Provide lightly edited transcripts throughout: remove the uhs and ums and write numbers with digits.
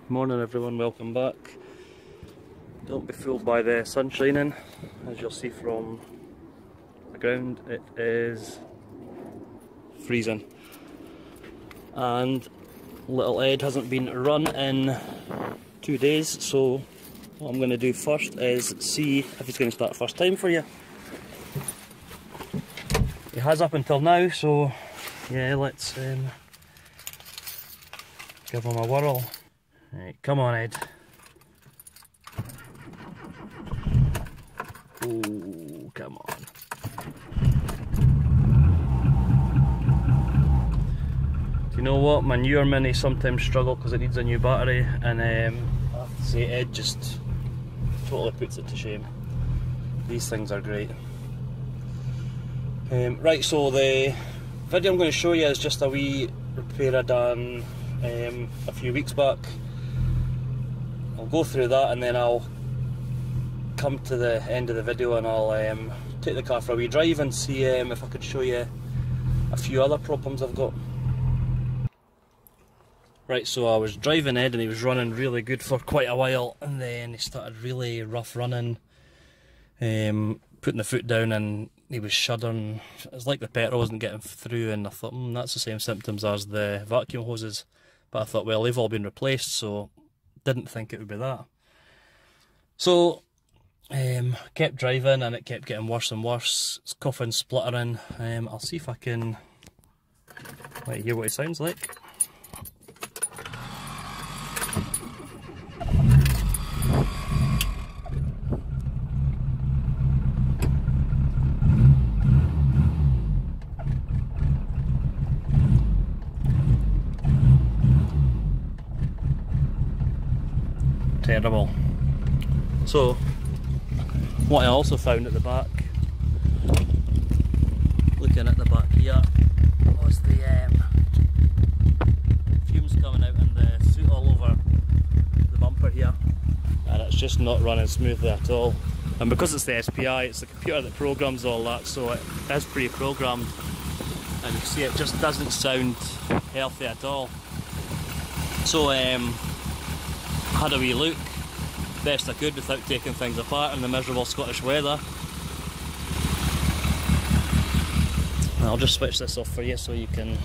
Morning everyone, welcome back. Don't be fooled by the sun shining. As you'll see from the ground, it is freezing. And little Ed hasn't been run in 2 days, so what I'm going to do first is see if he's going to start first time for you. He has up until now, so yeah, let's give him a whirl. Right, come on Ed. Oh, come on. Do you know what? My newer Mini sometimes struggle because it needs a new battery, and I have to say Ed just totally puts it to shame. These things are great. Right, so the video I'm going to show you is just a wee repair I done a few weeks back. I'll go through that and then I'll come to the end of the video and I'll take the car for a wee drive and see if I could show you a few other problems I've got. Right, so I was driving Ed and he was running really good for quite a while, and then he started really rough running, putting the foot down, and he was shuddering. It was like the petrol wasn't getting through, and I thought, that's the same symptoms as the vacuum hoses. But I thought, well, they've all been replaced, so didn't think it would be that. So kept driving and it kept getting worse and worse. It's coughing, spluttering. I'll see if I can let you hear what it sounds like. Terrible. So, what I also found at the back, looking at the back here, was the fumes coming out in the soot all over the bumper here, and it's just not running smoothly at all. And because it's the SPI, it's the computer that programs all that, so it is pre-programmed, and you can see it just doesn't sound healthy at all. So had a wee look, best I could without taking things apart in the miserable Scottish weather. And I'll just switch this off for you so you can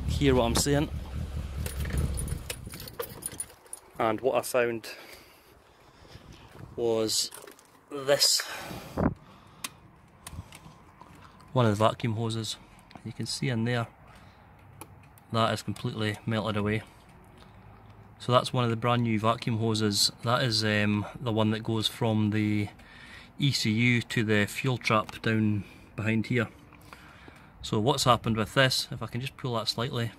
hear what I'm saying. And what I found was this. One of the vacuum hoses. You can see in there, that is completely melted away. So that's one of the brand new vacuum hoses. That is the one that goes from the ECU to the fuel trap down behind here. So what's happened with this, if I can just pull that slightly.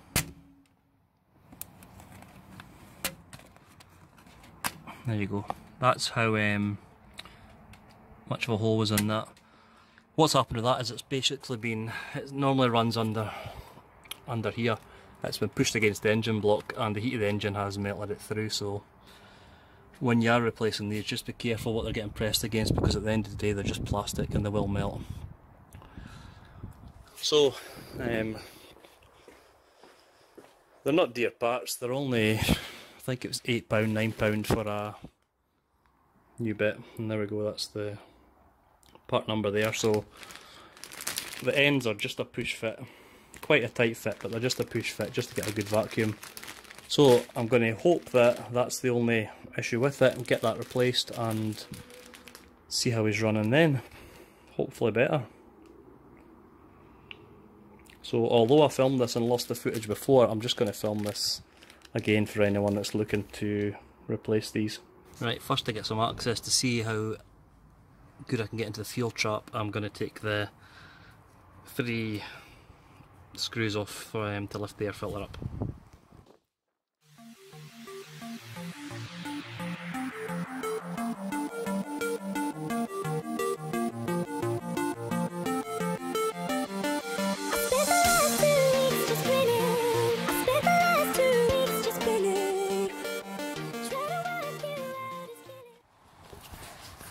There you go. That's how much of a hole was in that. What's happened with that is it's basically been, it normally runs under here. It's been pushed against the engine block and the heat of the engine has melted it through, so when you are replacing these, just be careful what they're getting pressed against, because at the end of the day they're just plastic and they will melt. So they're not dear parts, they're only, I think it was £8, £9 for a new bit, and there we go, that's the part number there. So the ends are just a push fit. Quite a tight fit, but they're just a push fit just to get a good vacuum. So I'm going to hope that that's the only issue with it, and get that replaced and see how he's running then. Hopefully better. So although I filmed this and lost the footage before, I'm just going to film this again for anyone that's looking to replace these. Right, first to get some access to see how good I can get into the fuel trap, I'm going to take the 3 screws off to lift the air filter up.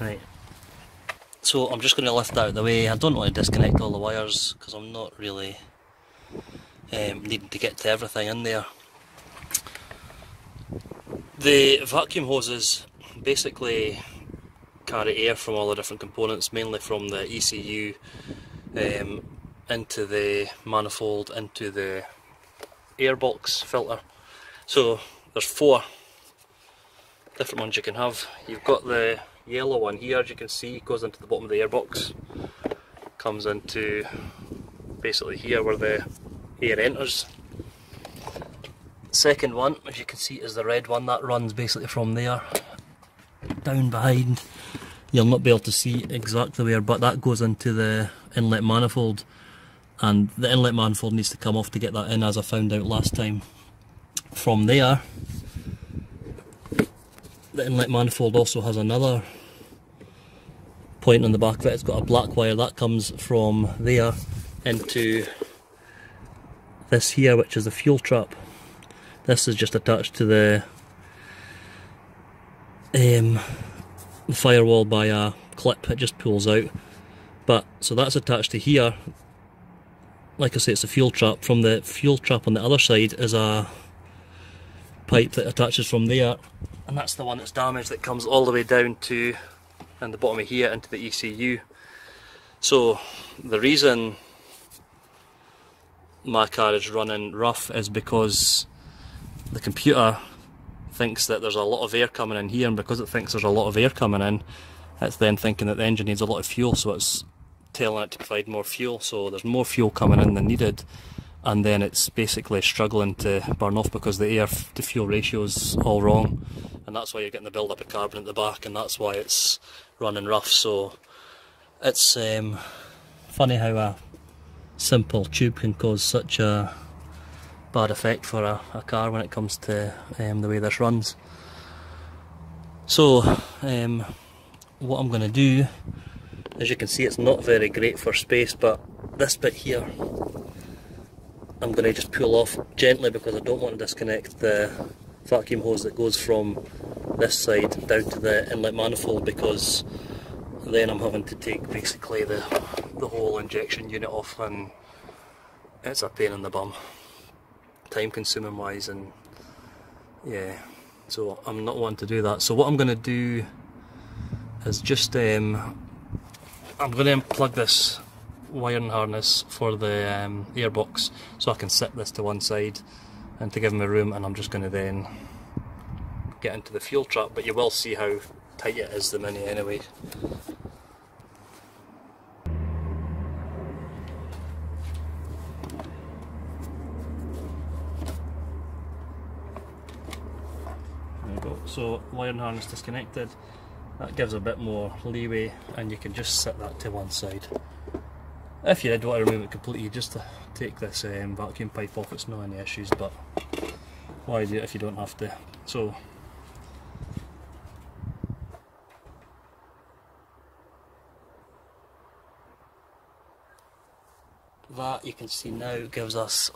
Right, so I'm just going to lift that out of the way. I don't want to disconnect all the wires because I'm not really needing to get to everything in there. The vacuum hoses basically carry air from all the different components, mainly from the ECU into the manifold, into the airbox filter. So there's 4 different ones you can have. You've got the yellow one here, as you can see, goes into the bottom of the airbox, comes into basically here where the air enters. Second one, as you can see, is the red one. That runs basically from there down behind. You'll not be able to see exactly where, but that goes into the inlet manifold, and the inlet manifold needs to come off to get that in, as I found out last time. From there, the inlet manifold also has another point on the back of it. It's got a black wire that comes from there into this here, which is the fuel trap. This is just attached to the firewall by a clip. It just pulls out. But so that's attached to here. Like I say, it's a fuel trap. From the fuel trap on the other side is a pipe that attaches from there, and that's the one that's damaged, that comes all the way down to, and the bottom of here, into the ECU. So the reason my car is running rough is because the computer thinks that there's a lot of air coming in here, and because it thinks there's a lot of air coming in, it's then thinking that the engine needs a lot of fuel, so it's telling it to provide more fuel. So there's more fuel coming in than needed, and then it's basically struggling to burn off because the air to fuel ratio is all wrong, and that's why you're getting the build up of carbon at the back, and that's why it's running rough. So it's funny how a simple tube can cause such a bad effect for a car when it comes to the way this runs. So what I'm going to do, as you can see, it's not very great for space, but this bit here I'm going to just pull off gently because I don't want to disconnect the vacuum hose that goes from this side down to the inlet manifold, because then I'm having to take basically the whole injection unit off, and it's a pain in the bum, time consuming wise, and yeah, so I'm not wanting to do that. So what I'm going to do is just I'm going to unplug this wiring harness for the airbox so I can set this to one side and to give me room, and I'm just going to then get into the fuel trap, but you will see how tight it is the Mini anyway. There we go. So wiring harness disconnected. That gives a bit more leeway, and you can just set that to one side. If you did want to remove it completely, just to take this vacuum pipe off, it's not any issues, but why do it if you don't have to? So that, you can see now, gives us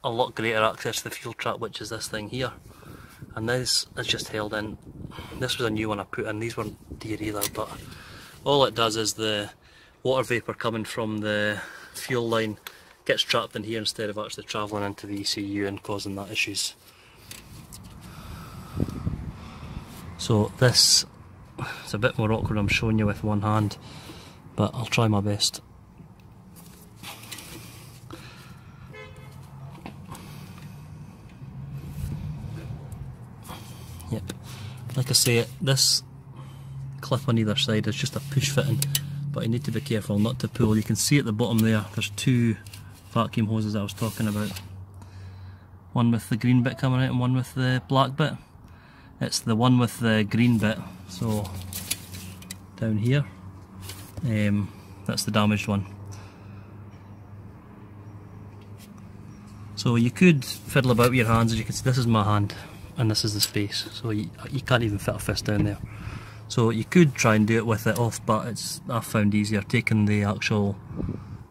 a lot greater access to the fuel trap, which is this thing here, and this is just held in. This was a new one I put in, these weren't dear either, but all it does is the water vapour coming from the fuel line gets trapped in here instead of actually travelling into the ECU and causing that issues. So this is a bit more awkward, I'm showing you with one hand, but I'll try my best. Yep, like I say, this clip on either side is just a push fitting, but you need to be careful not to pull. You can see at the bottom there, there's 2 vacuum hoses I was talking about. One with the green bit coming out and one with the black bit. It's the one with the green bit, so down here, that's the damaged one. So you could fiddle about with your hands. As you can see, this is my hand and this is the space, so you can't even fit a fist down there. So you could try and do it with it off, but I've found easier taking the actual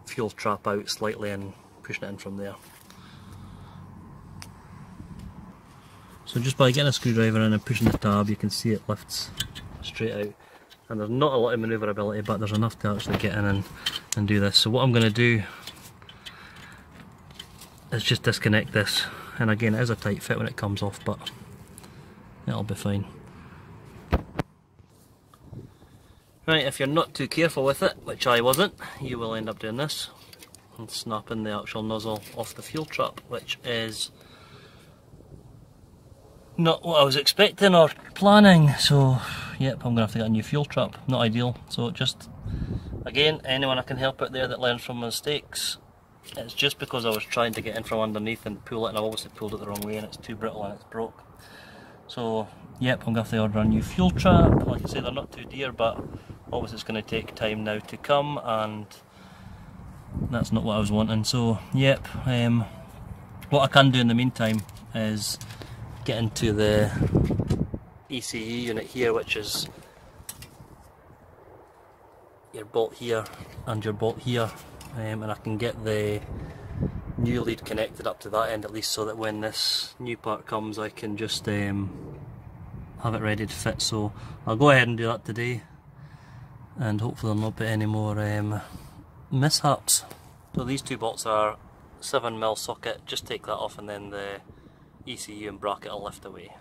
fuel trap out slightly and pushing it in from there. So just by getting a screwdriver in and pushing the tab, you can see it lifts straight out. And there's not a lot of manoeuvrability, but there's enough to actually get in and do this. So what I'm going to do is just disconnect this. And again, it is a tight fit when it comes off, but it'll be fine. Right, if you're not too careful with it, which I wasn't, you will end up doing this and snapping the actual nozzle off the fuel trap, which is not what I was expecting or planning. So yep, I'm gonna have to get a new fuel trap. Not ideal. So just, again, anyone I can help out there that learns from mistakes. It's just because I was trying to get in from underneath and pull it, and I obviously pulled it the wrong way and it's too brittle and it's broke. So yep, I'm gonna have to order a new fuel trap. Like I say, they're not too dear, but obviously it's going to take time now to come, and that's not what I was wanting. So yep, what I can do in the meantime is get into the ECU unit here, which is your bolt here and your bolt here, and I can get the new lead connected up to that end at least, so that when this new part comes I can just have it ready to fit. So I'll go ahead and do that today, and hopefully there'll not be any more mishaps. So these two bolts are 7mm socket, just take that off and then the ECU and bracket will lift away.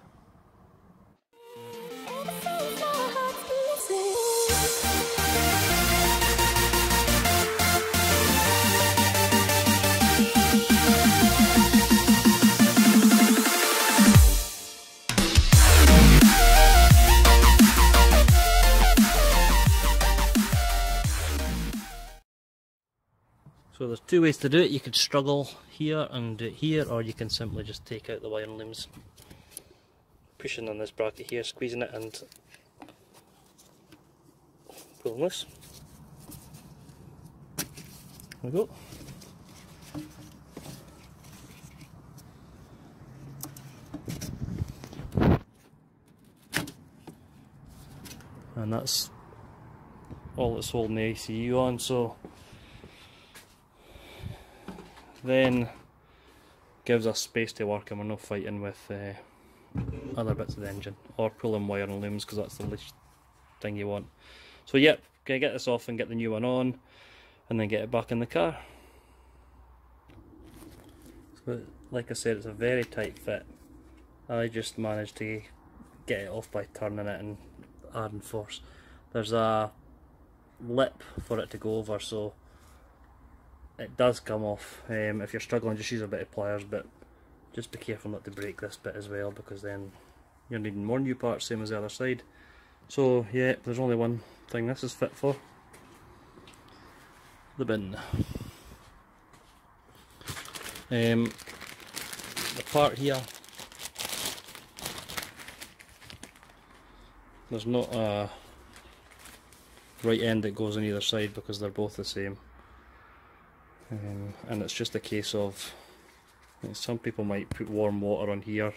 So there's two ways to do it. You could struggle here and do it here, or you can simply just take out the wiring looms, pushing on this bracket here, squeezing it and pulling this. There we go. And that's all that's holding the ECU on. So then gives us space to work and we're not fighting with other bits of the engine or pulling wire and looms, because that's the least thing you want. So yep, gonna get this off and get the new one on and then get it back in the car. So like I said, it's a very tight fit. I just managed to get it off by turning it and adding force. There's a lip for it to go over, so it does come off. If you're struggling, just use a bit of pliers, but just be careful not to break this bit as well, because then you're needing more new parts, same as the other side. So yeah, there's only one thing this is fit for: the bin. The part here, there's not a right end that goes on either side because they're both the same. And it's just a case of, some people might put warm water on here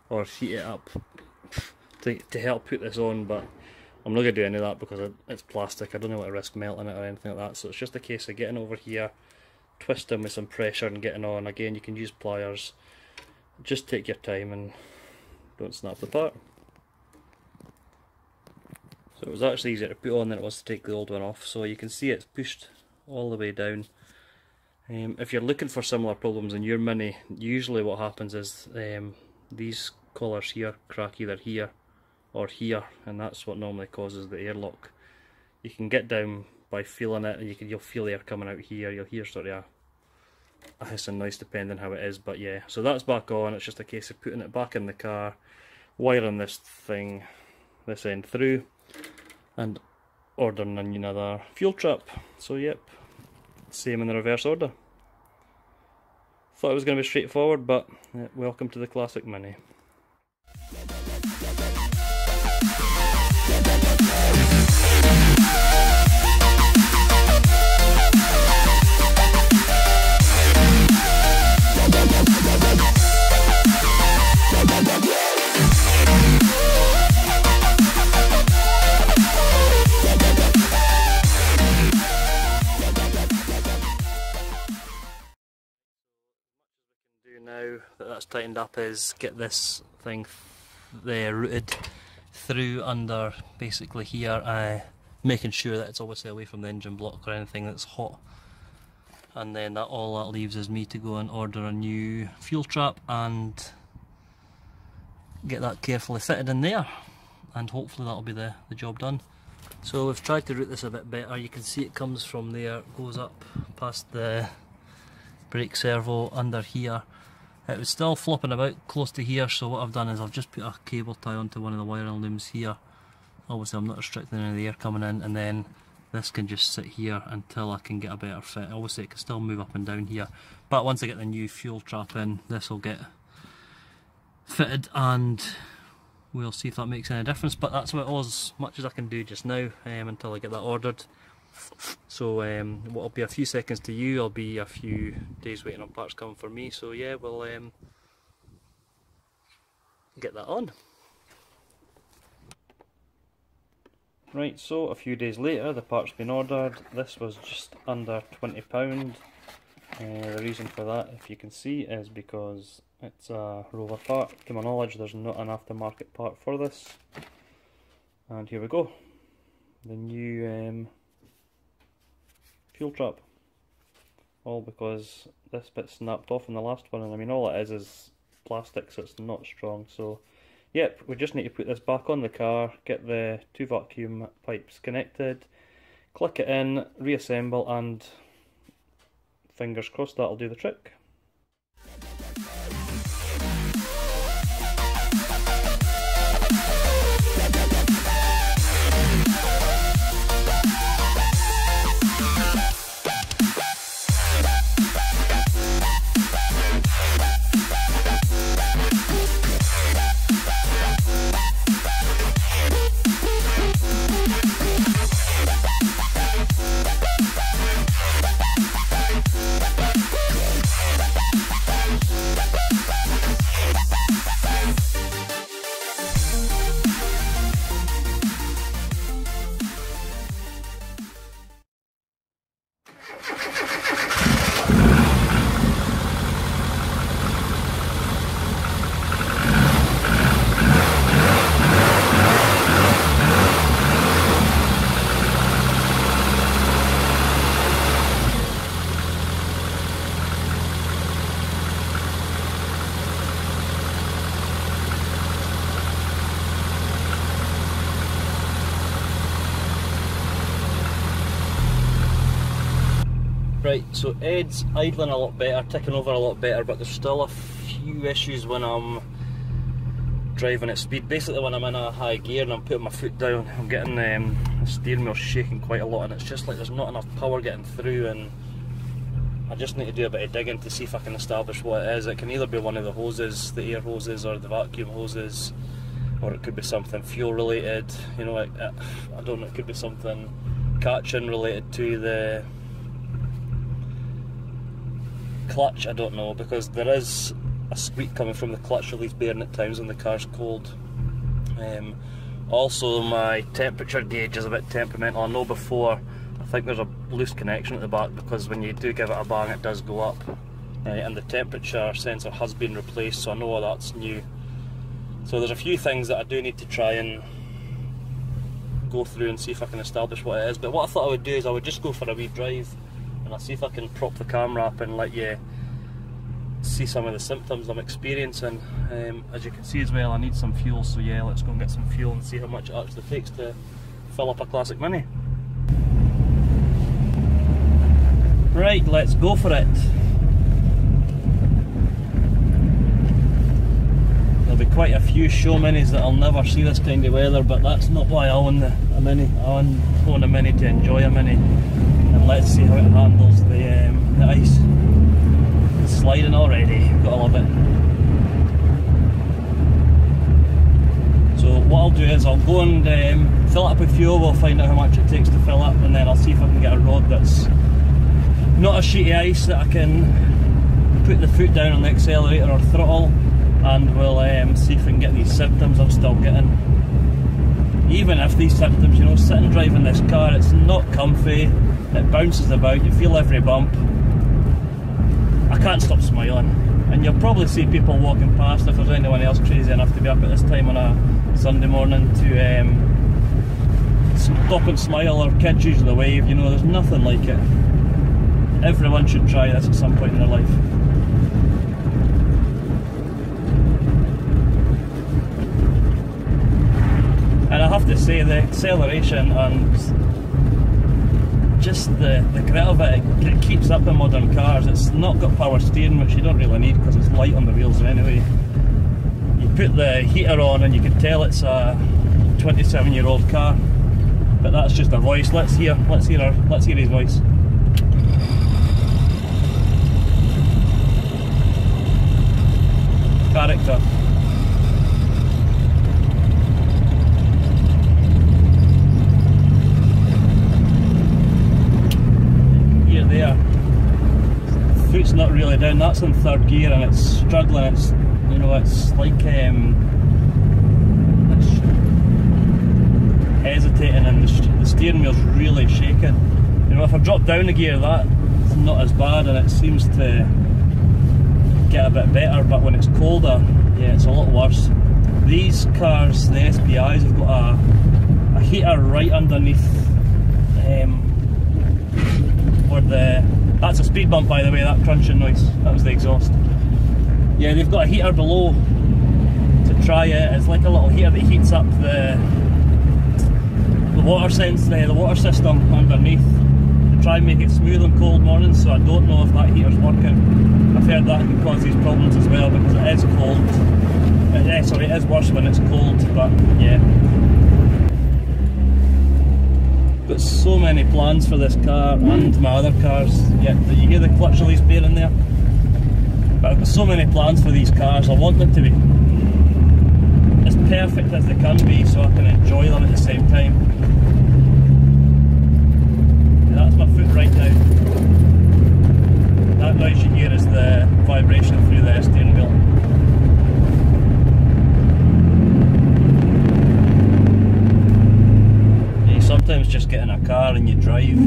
or heat it up to help put this on, but I'm not going to do any of that because it's plastic. I don't know what to risk melting it or anything like that. So it's just a case of getting over here, twisting with some pressure and getting on. Again, you can use pliers. Just take your time and don't snap the part. So it was actually easier to put on than it was to take the old one off. So you can see it's pushed all the way down. If you're looking for similar problems in your Mini, usually what happens is these collars here crack either here or here, and that's what normally causes the airlock. You can get down by feeling it, and you'll feel air coming out here. You'll hear sort of a hissing noise depending how it is, but yeah. So that's back on. It's just a case of putting it back in the car, wiring this end through, and ordering another fuel trap. So yep, same in the reverse order. Thought it was going to be straightforward, but welcome to the classic Mini. Now that that's tightened up is get this thing routed through under basically here, making sure that it's obviously away from the engine block or anything that's hot, and then all that leaves is me to go and order a new fuel trap and get that carefully fitted in there, and hopefully that'll be the job done. So we've tried to route this a bit better. You can see it comes from there, goes up past the brake servo under here. It was still flopping about close to here, so what I've done is I've just put a cable tie onto one of the wiring looms here. Obviously I'm not restricting any of the air coming in, and then this can just sit here until I can get a better fit. Obviously it can still move up and down here, but once I get the new fuel trap in, this will get fitted and we'll see if that makes any difference. But that's about as much as I can do just now until I get that ordered. So what will be a few seconds to you, I'll be a few days waiting on parts coming for me. So yeah, we'll get that on. Right, so a few days later the part's been ordered. This was just under £20. The reason for that, if you can see, is because it's a Rover part. To my knowledge, there's not an aftermarket part for this. And here we go, the new fuel trap. All because this bit snapped off in the last one, and I mean all it is plastic, so it's not strong. So yep, we just need to put this back on the car, get the 2 vacuum pipes connected, click it in, reassemble, and fingers crossed that'll do the trick. Right, so Ed's idling a lot better, ticking over a lot better, but there's still a few issues when I'm driving at speed. Basically when I'm in a high gear and I'm putting my foot down, I'm getting the steering wheel shaking quite a lot, and it's just like there's not enough power getting through, and I just need to do a bit of digging to see if I can establish what it is. It can either be one of the hoses, the air hoses or the vacuum hoses, or it could be something fuel related, you know, I don't know, it could be something catching related to the clutch, I don't know, because there is a squeak coming from the clutch release bearing at times when the car's cold. Also my temperature gauge is a bit temperamental. I know before, I think there's a loose connection at the back, because when you do give it a bang it does go up, and the temperature sensor has been replaced, so I know that's new. So there's a few things that I do need to try and go through and see if I can establish what it is. But what I thought I would do is I would just go for a wee drive and I'll see if I can prop the camera up and let you see some of the symptoms I'm experiencing. As you can see as well, I need some fuel, so yeah, let's go and get some fuel and see how much it actually takes to fill up a classic Mini. Right, let's go for it. There'll be quite a few show Minis that I'll never see this kind of weather, but that's not why I own a Mini. I own a Mini to enjoy a Mini. And let's see how it handles the ice. It's sliding already, gotta love it. So what I'll do is I'll go and fill it up with fuel, we'll find out how much it takes to fill up, and then I'll see if I can get a road that's not a sheet of ice that I can put the foot down on the accelerator or throttle, and we'll see if we can get these symptoms I'm still getting. Even if these symptoms, you know, sitting driving this car, it's not comfy, it bounces about, you feel every bump. I can't stop smiling, and you'll probably see people walking past if there's anyone else crazy enough to be up at this time on a Sunday morning to stop and smile, or kids usually wave. You know, there's nothing like it. Everyone should try this at some point in their life. And I have to say, the acceleration and just the grit of it, it keeps up in modern cars. It's not got power steering, which you don't really need because it's light on the wheels anyway. You put the heater on and you can tell it's a 27-year-old car, but that's just a voice. Let's hear his voice. Character. There, foot's not really down. That's in third gear and it's struggling. It's, you know, it's like it's hesitating, and the steering wheel's really shaking. You know, if I drop down a gear, that's not as bad, and it seems to get a bit better. But when it's colder, yeah, it's a lot worse. These cars, the SPIs, have got a heater right underneath. That's a speed bump, by the way, that crunching noise. That was the exhaust. Yeah, they've got a heater below to try it. It's like a little heater that heats up the water the water system underneath to try and make it smooth on cold mornings. So I don't know if that heater's working. I've heard that can cause these problems as well because it is cold. Sorry, it is worse when it's cold, but yeah. Got so many plans for this car and my other cars. Yeah, you hear the clutch release bearing there? But I've got so many plans for these cars. I want them to be as perfect as they can be so I can enjoy them at the same time. Yeah, that's my foot right now. That noise you hear is the vibration through the steering wheel. Sometimes just get in a car and you drive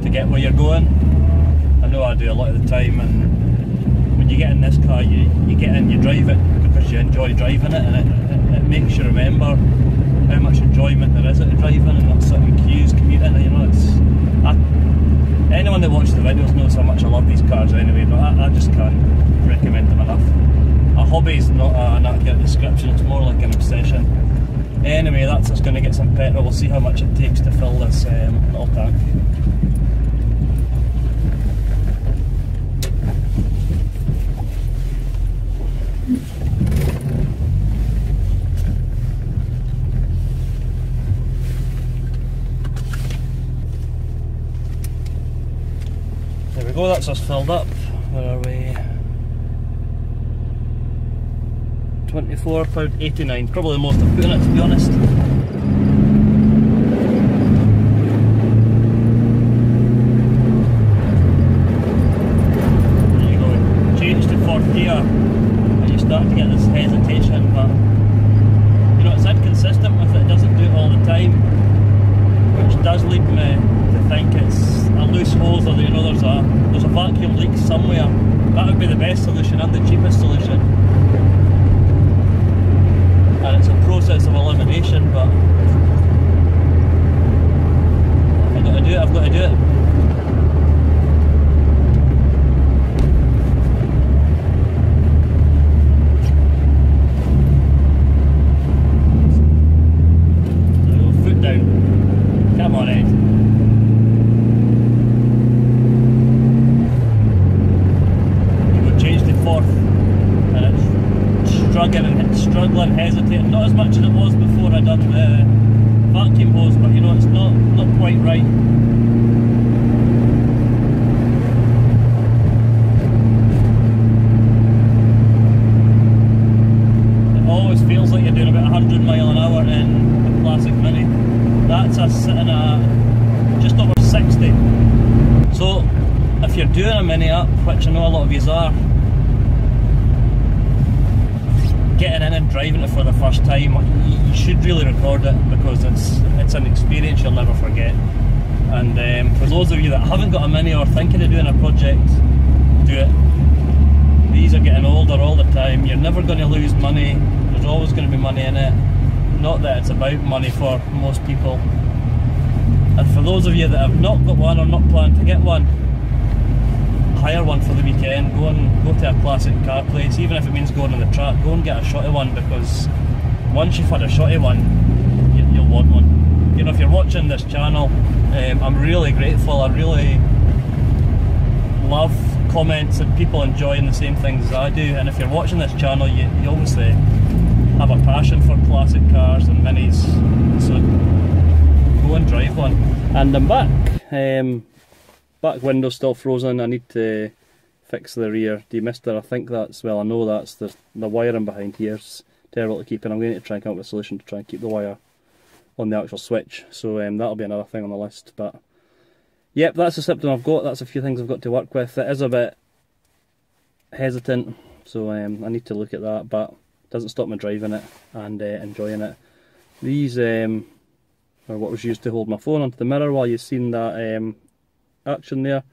to get where you're going. I know I do a lot of the time, and when you get in this car, you get in, you drive it because you enjoy driving it, and it makes you remember how much enjoyment there is at driving and not sitting in queues, commuting. You know, anyone that watches the videos knows how much I love these cars anyway, but I just can't recommend them enough. A hobby is not an accurate description, it's more like an obsession. Anyway, that's us going to get some petrol. We'll see how much it takes to fill this little tank. There we go, that's us filled up. Where are we? £24.89, probably the most I've put in it, to be honest. There you go, change to fourth gear and you start to get this hesitation, but you know, it's inconsistent with it, it doesn't do it all the time, which does lead me to think it's a loose hose, or you know, there's a vacuum leak somewhere. That would be the best solution and the cheapest solution. And it's a process of elimination, but if I've got to do it, I've got to do it. There we go, foot down. Come on, Ed. You go change to fourth, and it's struggling, hesitating. Not as much as it was before I done the vacuum hose, but you know, it's not quite right. It always feels like you're doing about 100 miles an hour in the classic Mini. That's us sitting at just over 60. So if you're doing a Mini up, which I know a lot of you are, getting in and driving it for the first time, you should really record it because it's an experience you'll never forget. And for those of you that haven't got a Mini or thinking of doing a project, do it. These are getting older all the time. You're never going to lose money. There's always going to be money in it. Not that it's about money for most people. And for those of you that have not got one or not planned to get one, hire one for the weekend. Go to a classic car place, even if it means going on the track. Go and get a shotty one, because once you've had a shotty one, you want one. You know, if you're watching this channel, I'm really grateful. I really love comments and people enjoying the same things as I do, and if you're watching this channel, you obviously have a passion for classic cars and minis, so go and drive one. And I'm back. Back window's still frozen. I need to fix the rear demister. I think that's, well, I know that's the wiring behind here's terrible to keep, and I'm going to try and come up with a solution to try and keep the wire on the actual switch, so that'll be another thing on the list. But yep, that's the symptom I've got. That's a few things I've got to work with. It is a bit hesitant, so I need to look at that, but it doesn't stop me driving it and enjoying it. These are what was used to hold my phone onto the mirror while you've seen that action there.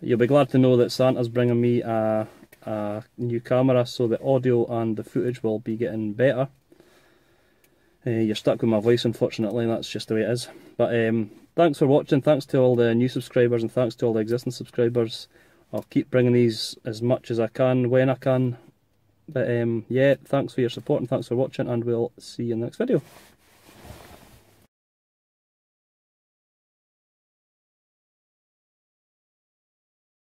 You'll be glad to know that Santa's bringing me a new camera, so the audio and the footage will be getting better. You're stuck with my voice, unfortunately, that's just the way it is. But thanks for watching, thanks to all the new subscribers and thanks to all the existing subscribers. I'll keep bringing these as much as I can, when I can. But yeah, thanks for your support and thanks for watching, and we'll see you in the next video.